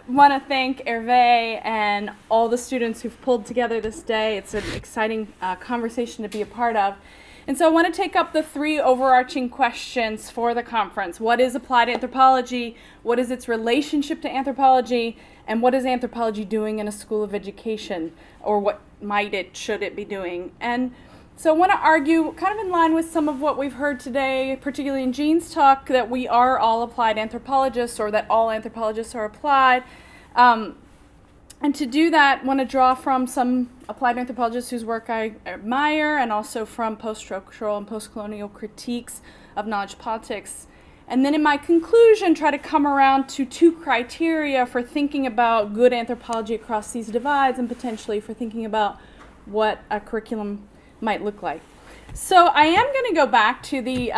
want to thank Hervé and all the students who've pulled together this day. It's an exciting conversation to be a part of. And so I want to take up the three overarching questions for the conference. What is applied anthropology? What is its relationship to anthropology? And what is anthropology doing in a school of education? Or what should it be doing? And so I want to argue, kind of in line with some of what we've heard today, particularly in Jean's talk, that we are all applied anthropologists, or that all anthropologists are applied. And to do that, I want to draw from some applied anthropologists whose work I admire, and also from post-structural and post-colonial critiques of knowledge politics. And then in my conclusion, try to come around to two criteria for thinking about good anthropology across these divides, and potentially for thinking about what a curriculum might look like. So I am going to go back to the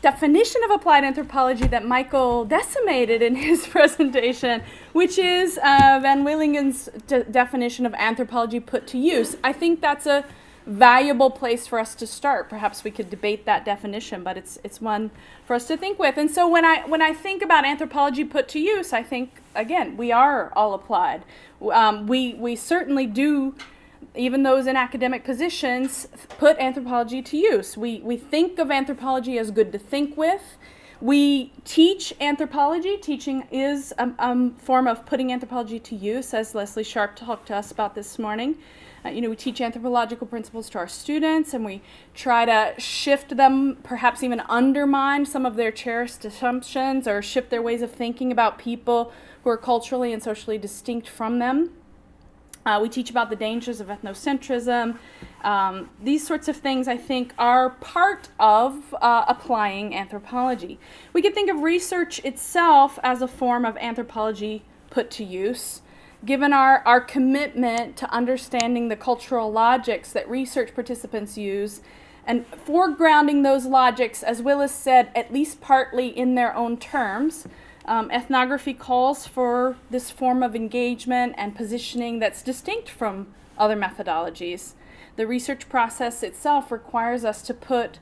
definition of applied anthropology that Michael decimated in his presentation, which is Van Willingen's definition of anthropology put to use. I think that's a valuable place for us to start. Perhaps we could debate that definition, but it's one for us to think with. And so when I think about anthropology put to use, I think, again, we are all applied. We certainly do, even those in academic positions, put anthropology to use. We think of anthropology as good to think with. We teach anthropology. Teaching is a form of putting anthropology to use, as Lesley Sharp talked to us about this morning. We teach anthropological principles to our students, and we try to shift them, perhaps even undermine some of their cherished assumptions, or shift their ways of thinking about people who are culturally and socially distinct from them. We teach about the dangers of ethnocentrism. These sorts of things, I think, are part of applying anthropology. We could think of research itself as a form of anthropology put to use, given our commitment to understanding the cultural logics that research participants use, and foregrounding those logics, as Willis said, at least partly in their own terms. Ethnography calls for this form of engagement and positioning that's distinct from other methodologies. The research process itself requires us to put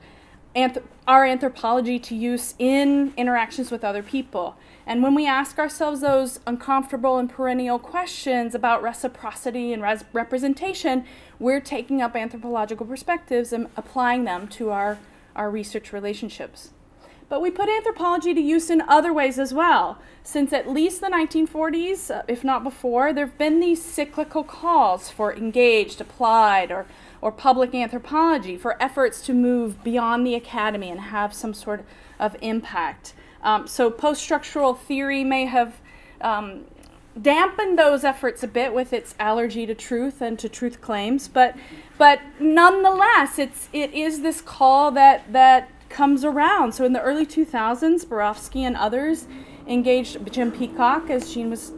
our anthropology to use in interactions with other people. And when we ask ourselves those uncomfortable and perennial questions about reciprocity and representation, we're taking up anthropological perspectives and applying them to our research relationships. But we put anthropology to use in other ways as well. Since at least the 1940s, if not before, there have been these cyclical calls for engaged, applied, or public anthropology, for efforts to move beyond the academy and have some sort of impact. So post-structural theory may have dampened those efforts a bit with its allergy to truth and to truth claims, but nonetheless, it is this call that comes around. So in the early 2000s, Borofsky and others engaged, Jim Peacock, as Jean was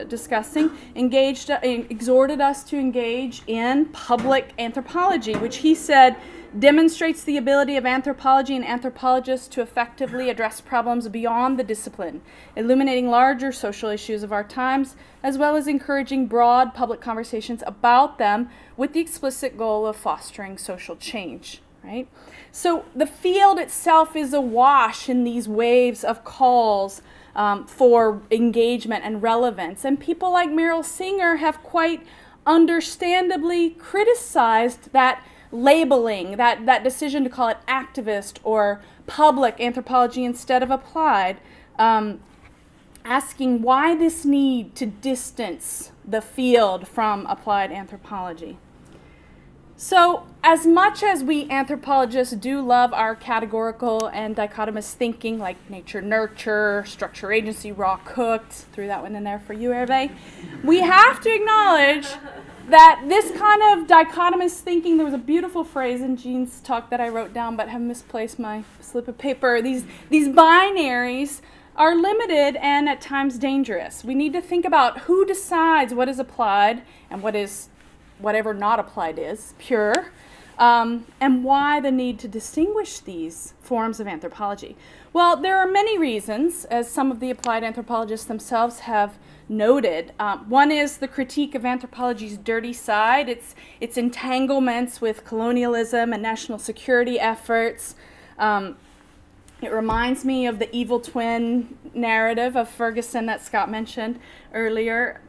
discussing, exhorted us to engage in public anthropology, which he said demonstrates the ability of anthropology and anthropologists to effectively address problems beyond the discipline, illuminating larger social issues of our times, as well as encouraging broad public conversations about them with the explicit goal of fostering social change. Right? So the field itself is awash in these waves of calls for engagement and relevance. And people like Meryl Singer have quite understandably criticized that labeling, that decision to call it activist or public anthropology instead of applied, asking why this need to distance the field from applied anthropology. So, as much as we anthropologists do love our categorical and dichotomous thinking, like nature-nurture, structure-agency, raw-cooked, threw that one in there for you, Hervé, we have to acknowledge that this kind of dichotomous thinking, there was a beautiful phrase in Jean's talk that I wrote down but have misplaced my slip of paper, these binaries are limited and at times dangerous. We need to think about who decides what is applied and what is whatever not applied is, pure, and why the need to distinguish these forms of anthropology. Well, there are many reasons, as some of the applied anthropologists themselves have noted. One is the critique of anthropology's dirty side, its entanglements with colonialism and national security efforts, It reminds me of the evil twin narrative of Ferguson that Scott mentioned earlier.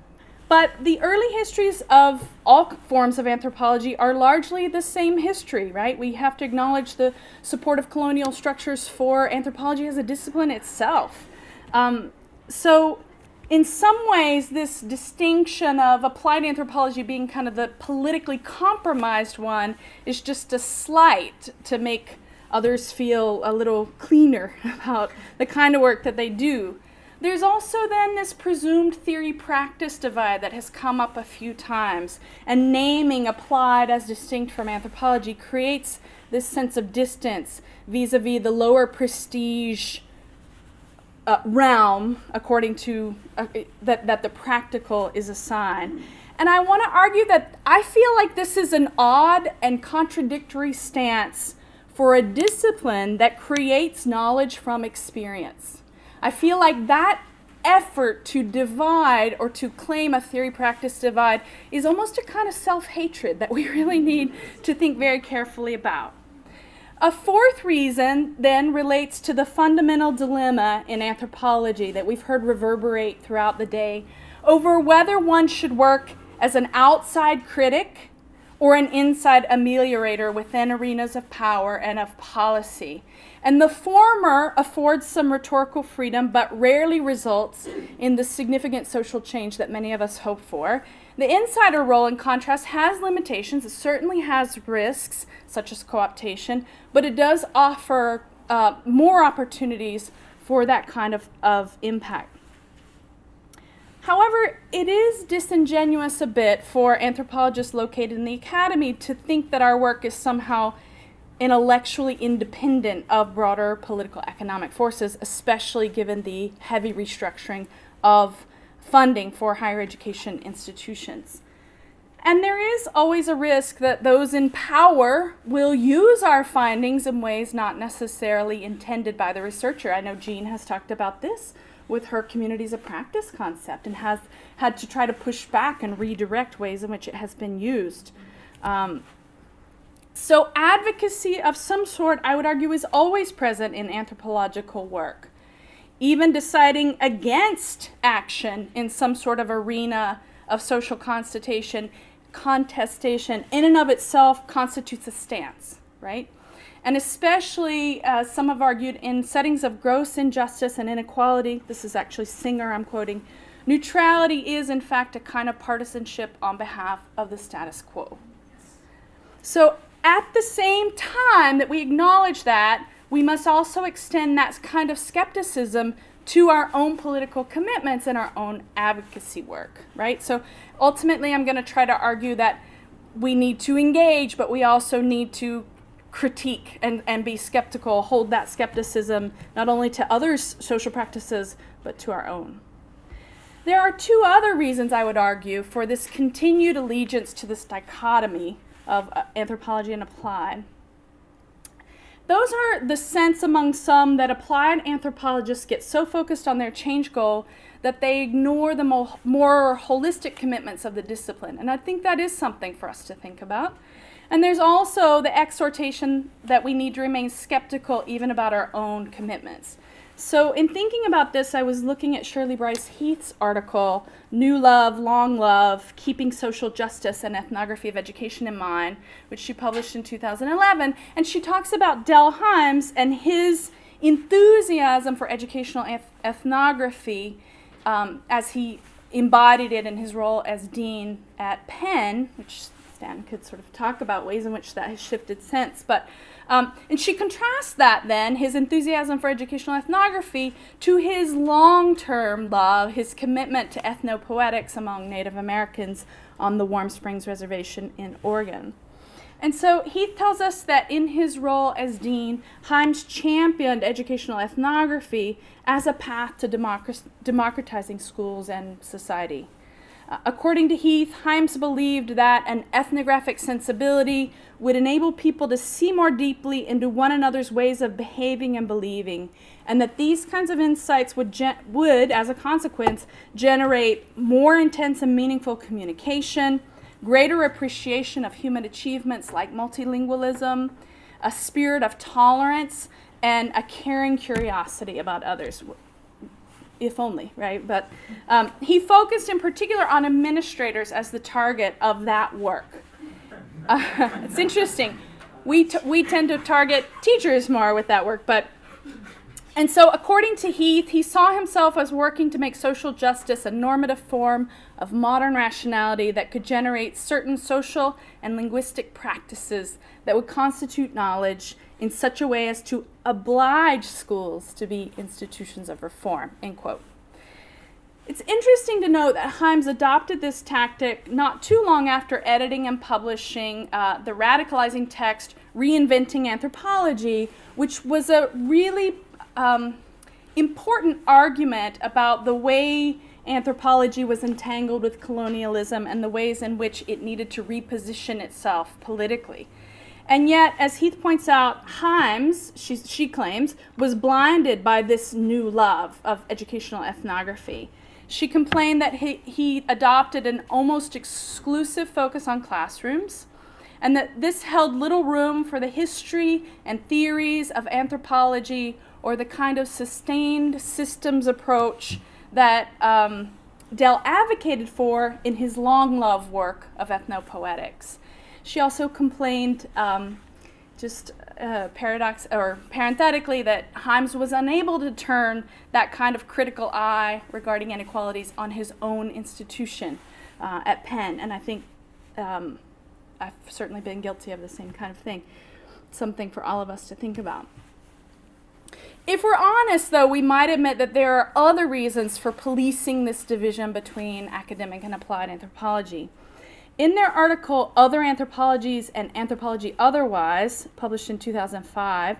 But the early histories of all forms of anthropology are largely the same history, right? We have to acknowledge the support of colonial structures for anthropology as a discipline itself. So in some ways, this distinction of applied anthropology being kind of the politically compromised one is just a slight to make others feel a little cleaner about the kind of work that they do. There's also then this presumed theory-practice divide that has come up a few times, and naming applied as distinct from anthropology creates this sense of distance vis-a-vis the lower prestige realm, according to that the practical is assigned. And I want to argue that I feel like this is an odd and contradictory stance for a discipline that creates knowledge from experience. I feel like that effort to divide or to claim a theory-practice divide is almost a kind of self-hatred that we really need to think very carefully about. A fourth reason then relates to the fundamental dilemma in anthropology that we've heard reverberate throughout the day over whether one should work as an outside critic or an inside ameliorator within arenas of power and of policy. And the former affords some rhetorical freedom, but rarely results in the significant social change that many of us hope for. The insider role, in contrast, has limitations. It certainly has risks, such as co-optation, but it does offer more opportunities for that kind of impact. However, it is disingenuous a bit for anthropologists located in the academy to think that our work is somehow intellectually independent of broader political economic forces, especially given the heavy restructuring of funding for higher education institutions. And there is always a risk that those in power will use our findings in ways not necessarily intended by the researcher. I know Jean has talked about this with her communities of practice concept and has had to try to push back and redirect ways in which it has been used. So advocacy of some sort, I would argue, is always present in anthropological work. Even deciding against action in some sort of arena of social contestation in and of itself constitutes a stance, right? And especially, some have argued, in settings of gross injustice and inequality, this is actually Singer I'm quoting, neutrality is in fact a kind of partisanship on behalf of the status quo. So at the same time that we acknowledge that, we must also extend that kind of skepticism to our own political commitments and our own advocacy work, right? So ultimately, I'm going to try to argue that we need to engage, but we also need to critique and be skeptical, hold that skepticism not only to others' social practices, but to our own. There are two other reasons, I would argue, for this continued allegiance to this dichotomy of anthropology and applied. Those are the sense among some that applied anthropologists get so focused on their change goal that they ignore the more holistic commitments of the discipline. And I think that is something for us to think about. And there's also the exhortation that we need to remain skeptical even about our own commitments. So in thinking about this, I was looking at Shirley Bryce Heath's article, New Love, Long Love, Keeping Social Justice and Ethnography of Education in Mind, which she published in 2011. And she talks about Del Himes and his enthusiasm for educational ethnography as he embodied it in his role as dean at Penn, which Stan could sort of talk about ways in which that has shifted since. But and she contrasts that then, his enthusiasm for educational ethnography, to his long-term love, his commitment to ethnopoetics among Native Americans on the Warm Springs Reservation in Oregon. And so Heath tells us that in his role as dean, Himes championed educational ethnography as a path to democratizing schools and society. According to Heath, Himes believed that an ethnographic sensibility would enable people to see more deeply into one another's ways of behaving and believing, and that these kinds of insights would, as a consequence, generate more intense and meaningful communication, greater appreciation of human achievements like multilingualism, a spirit of tolerance, and a caring curiosity about others, if only, right? But he focused in particular on administrators as the target of that work. It's interesting. We tend to target teachers more with that work, and so according to Heath, he saw himself as working to make social justice a normative form of modern rationality that could generate certain social and linguistic practices that would constitute knowledge in such a way as to oblige schools to be institutions of reform, end quote. It's interesting to note that Himes adopted this tactic not too long after editing and publishing the radicalizing text, Reinventing Anthropology, which was a really important argument about the way anthropology was entangled with colonialism and the ways in which it needed to reposition itself politically. And yet, as Heath points out, Himes, she claims, was blinded by this new love of educational ethnography. She complained that he adopted an almost exclusive focus on classrooms, and that this held little room for the history and theories of anthropology or the kind of sustained systems approach that Dell advocated for in his long-loved work of ethnopoetics. She also complained, parenthetically, that Himes was unable to turn that kind of critical eye regarding inequalities on his own institution at Penn. And I think I've certainly been guilty of the same kind of thing. Something for all of us to think about. If we're honest, though, we might admit that there are other reasons for policing this division between academic and applied anthropology. In their article, Other Anthropologies and Anthropology Otherwise, published in 2005,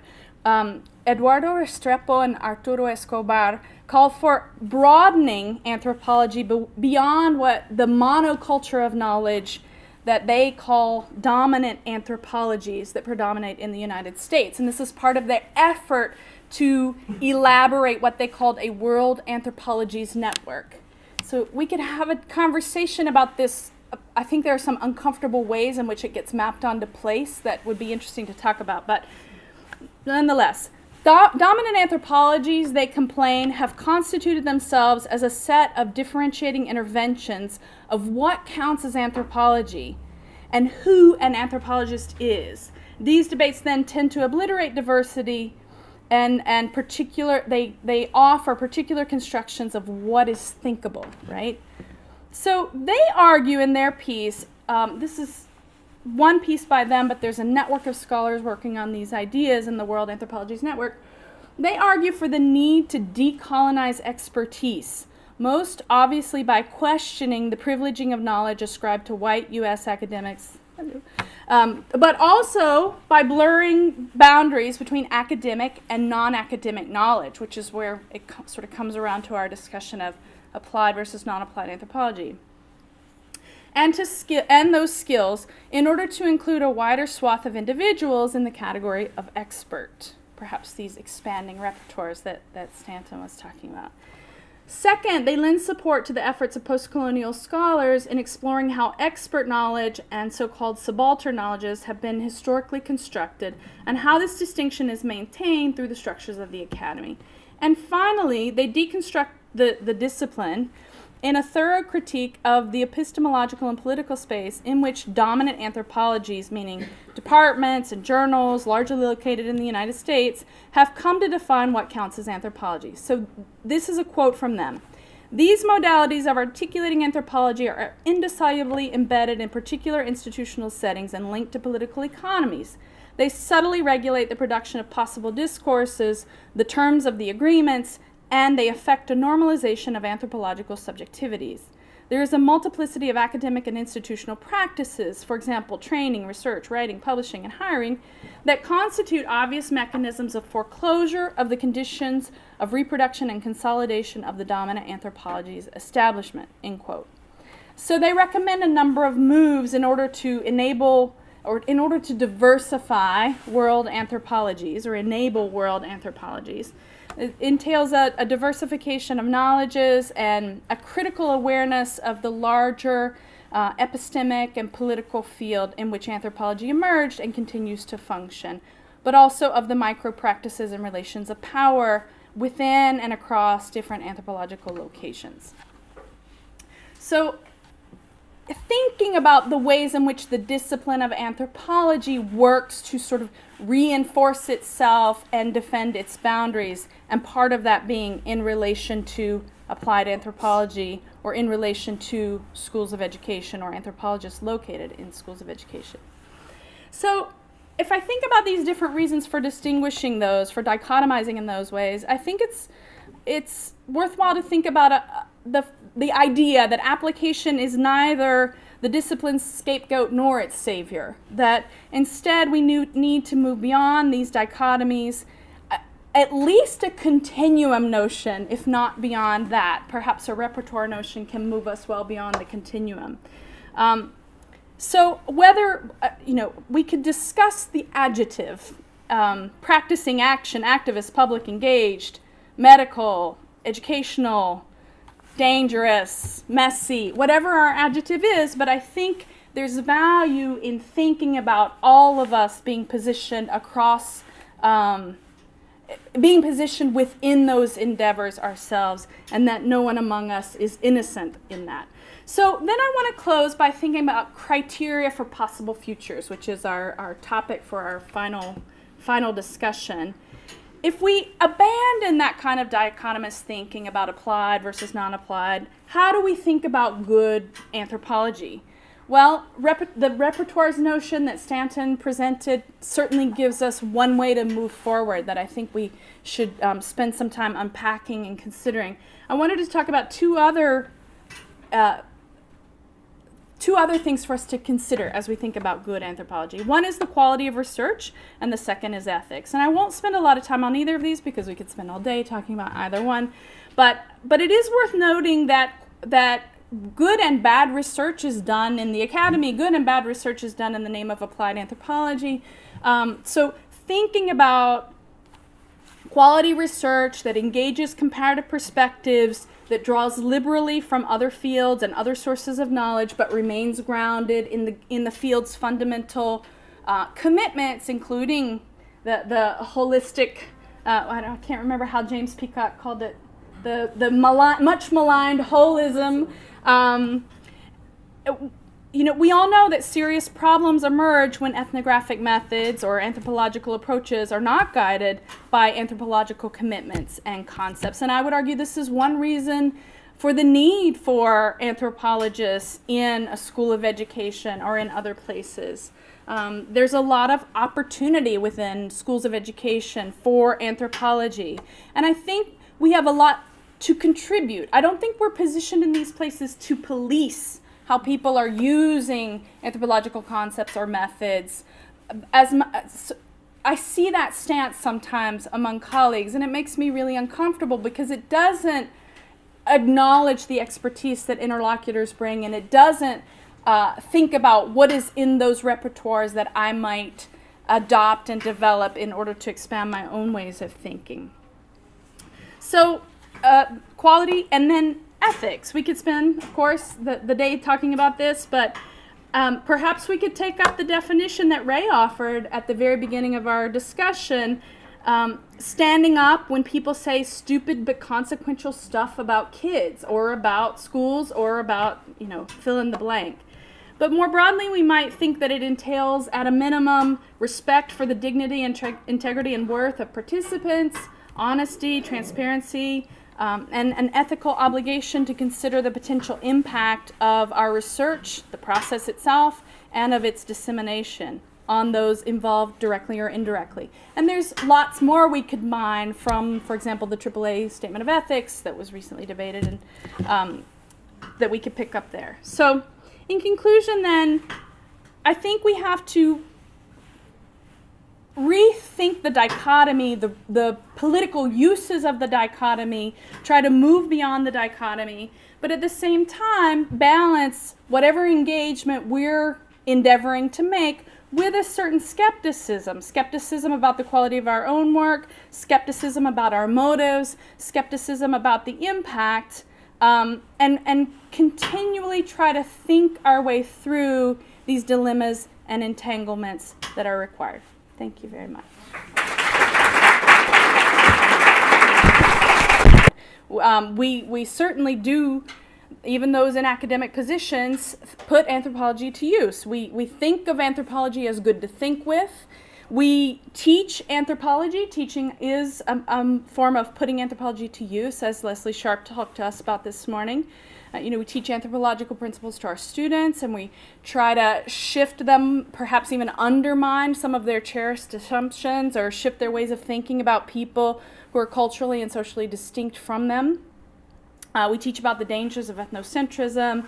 Eduardo Restrepo and Arturo Escobar call for broadening anthropology beyond what the monoculture of knowledge that they call dominant anthropologies that predominate in the United States. And this is part of their effort to elaborate what they called a world anthropologies network. So we could have a conversation about this. I think there are some uncomfortable ways in which it gets mapped onto place that would be interesting to talk about. But nonetheless, dominant anthropologies, they complain, have constituted themselves as a set of differentiating interventions of what counts as anthropology and who an anthropologist is. These debates then tend to obliterate diversity and they offer particular constructions of what is thinkable, right? So they argue in their piece, this is one piece by them, but there's a network of scholars working on these ideas in the World Anthropologies Network. They argue for the need to decolonize expertise, most obviously by questioning the privileging of knowledge ascribed to white U.S. academics, but also by blurring boundaries between academic and non-academic knowledge, which is where it sort of comes around to our discussion of applied versus non-applied anthropology. And those skills in order to include a wider swath of individuals in the category of expert, perhaps these expanding repertoires that Stanton was talking about. Second, they lend support to the efforts of post-colonial scholars in exploring how expert knowledge and so-called subaltern knowledges have been historically constructed and how this distinction is maintained through the structures of the academy. And finally, they deconstruct the discipline in a thorough critique of the epistemological and political space in which dominant anthropologies, meaning departments and journals largely located in the United States, have come to define what counts as anthropology. So this is a quote from them. These modalities of articulating anthropology are indissolubly embedded in particular institutional settings and linked to political economies. They subtly regulate the production of possible discourses, the terms of the agreements, and they affect a normalization of anthropological subjectivities. There is a multiplicity of academic and institutional practices, for example, training, research, writing, publishing, and hiring, that constitute obvious mechanisms of foreclosure of the conditions of reproduction and consolidation of the dominant anthropology's establishment, end quote. So they recommend a number of moves in order to enable or in order to diversify world anthropologies or enable world anthropologies. It entails a diversification of knowledges and a critical awareness of the larger epistemic and political field in which anthropology emerged and continues to function. but also of the micro practices and relations of power within and across different anthropological locations. So, thinking about the ways in which the discipline of anthropology works to sort of reinforce itself and defend its boundaries, and part of that being in relation to applied anthropology or in relation to schools of education or anthropologists located in schools of education. So if I think about these different reasons for distinguishing those, for dichotomizing in those ways, I think it's worthwhile to think about the idea that application is neither the discipline's scapegoat nor its savior, that instead we need to move beyond these dichotomies, at least a continuum notion, if not beyond that. Perhaps a repertoire notion can move us well beyond the continuum. So whether, we could discuss the adjective, practicing action, activist, public, engaged, medical, educational, dangerous, messy, whatever our adjective is, but I think there's value in thinking about all of us being positioned across, being positioned within those endeavors ourselves, and that no one among us is innocent in that. So then I want to close by thinking about criteria for possible futures, which is our topic for our final discussion. If we abandon that kind of dichotomous thinking about applied versus non-applied, how do we think about good anthropology? Well, the repertoires notion that Stanton presented certainly gives us one way to move forward that I think we should spend some time unpacking and considering. I wanted to talk about two other things for us to consider as we think about good anthropology. One is the quality of research, and the second is ethics. And I won't spend a lot of time on either of these because we could spend all day talking about either one. But it is worth noting that good and bad research is done in the academy. Good and bad research is done in the name of applied anthropology. So thinking about quality research that engages comparative perspectives, that draws liberally from other fields and other sources of knowledge, but remains grounded in the field's fundamental commitments, including the holistic. I can't remember how James Peacock called it. The much maligned holism. We all know that serious problems emerge when ethnographic methods or anthropological approaches are not guided by anthropological commitments and concepts. And I would argue this is one reason for the need for anthropologists in a school of education or in other places. There's a lot of opportunity within schools of education for anthropology. And I think we have a lot to contribute. I don't think we're positioned in these places to police how people are using anthropological concepts or methods. I see that stance sometimes among colleagues, and it makes me really uncomfortable because it doesn't acknowledge the expertise that interlocutors bring, and it doesn't think about what is in those repertoires that I might adopt and develop in order to expand my own ways of thinking. So quality and then ethics. We could spend, of course, the day talking about this, but perhaps we could take up the definition that Ray offered at the very beginning of our discussion, standing up when people say stupid but consequential stuff about kids or about schools or about, fill in the blank. But more broadly, we might think that it entails, at a minimum, respect for the dignity and integrity and worth of participants, honesty, transparency, and an ethical obligation to consider the potential impact of our research, the process itself, and of its dissemination on those involved directly or indirectly. And there's lots more we could mine from, for example, the AAA Statement of Ethics that was recently debated and that we could pick up there. So in conclusion then, I think we have to rethink the dichotomy, the political uses of the dichotomy, try to move beyond the dichotomy, but at the same time balance whatever engagement we're endeavoring to make with a certain skepticism about the quality of our own work, skepticism about our motives, skepticism about the impact, and continually try to think our way through these dilemmas and entanglements that are required. Thank you very much. We certainly do, even those in academic positions, put anthropology to use. We think of anthropology as good to think with. We teach anthropology. Teaching is a form of putting anthropology to use, as Lesley Sharp talked to us about this morning. We teach anthropological principles to our students, and we try to shift them, perhaps even undermine some of their cherished assumptions, or shift their ways of thinking about people who are culturally and socially distinct from them. We teach about the dangers of ethnocentrism.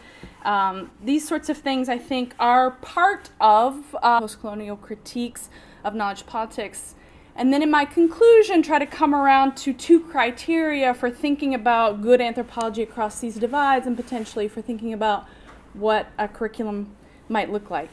These sorts of things, I think, are part of post-colonial critiques of knowledge politics. And then in my conclusion, try to come around to two criteria for thinking about good anthropology across these divides, and potentially for thinking about what a curriculum might look like.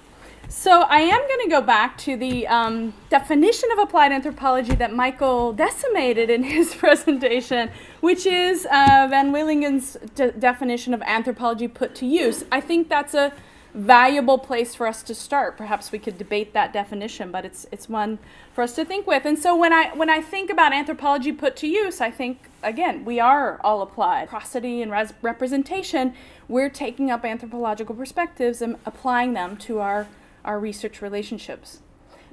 So I am going to go back to the definition of applied anthropology that Michael decimated in his presentation, which is Van Willingen's definition of anthropology put to use. I think that's a valuable place for us to start. Perhaps we could debate that definition, but it's one for us to think with. And so when I think about anthropology put to use, I think, again, we are all applied. Prosody and representation, we're taking up anthropological perspectives and applying them to our research relationships.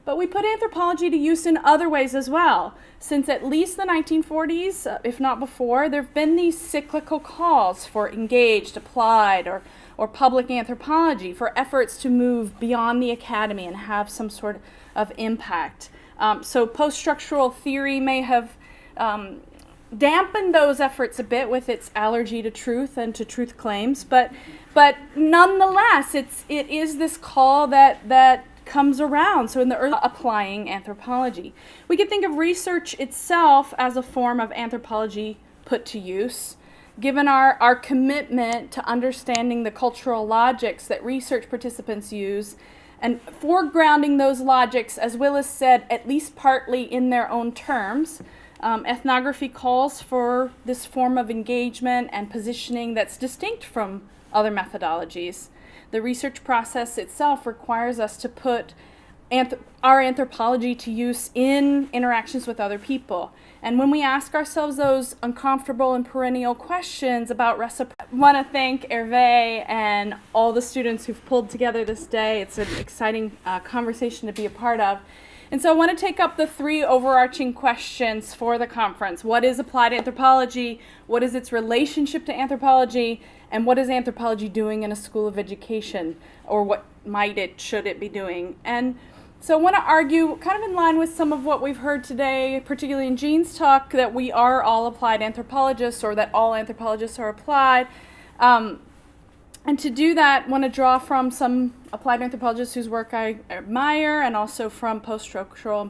But we put anthropology to use in other ways as well. Since at least the 1940s, if not before, there have been these cyclical calls for engaged, applied, or public anthropology, for efforts to move beyond the academy and have some sort of impact. So post-structural theory may have dampened those efforts a bit with its allergy to truth and to truth claims, but nonetheless, it is this call that comes around. So in the early applying anthropology, we could think of research itself as a form of anthropology put to use. Given our commitment to understanding the cultural logics that research participants use, and foregrounding those logics, as Willis said, at least partly in their own terms, ethnography calls for this form of engagement and positioning that's distinct from other methodologies. The research process itself requires us to put our anthropology to use in interactions with other people. And when we ask ourselves those uncomfortable and perennial questions about reciprocity, I want to thank Hervé and all the students who've pulled together this day. It's an exciting conversation to be a part of. And so I want to take up the three overarching questions for the conference. What is applied anthropology? What is its relationship to anthropology? And what is anthropology doing in a school of education? Or what should it be doing? And so I want to argue, kind of in line with some of what we've heard today, particularly in Jean's talk, that we are all applied anthropologists, or that all anthropologists are applied. And to do that, I want to draw from some applied anthropologists whose work I admire, and also from post-structural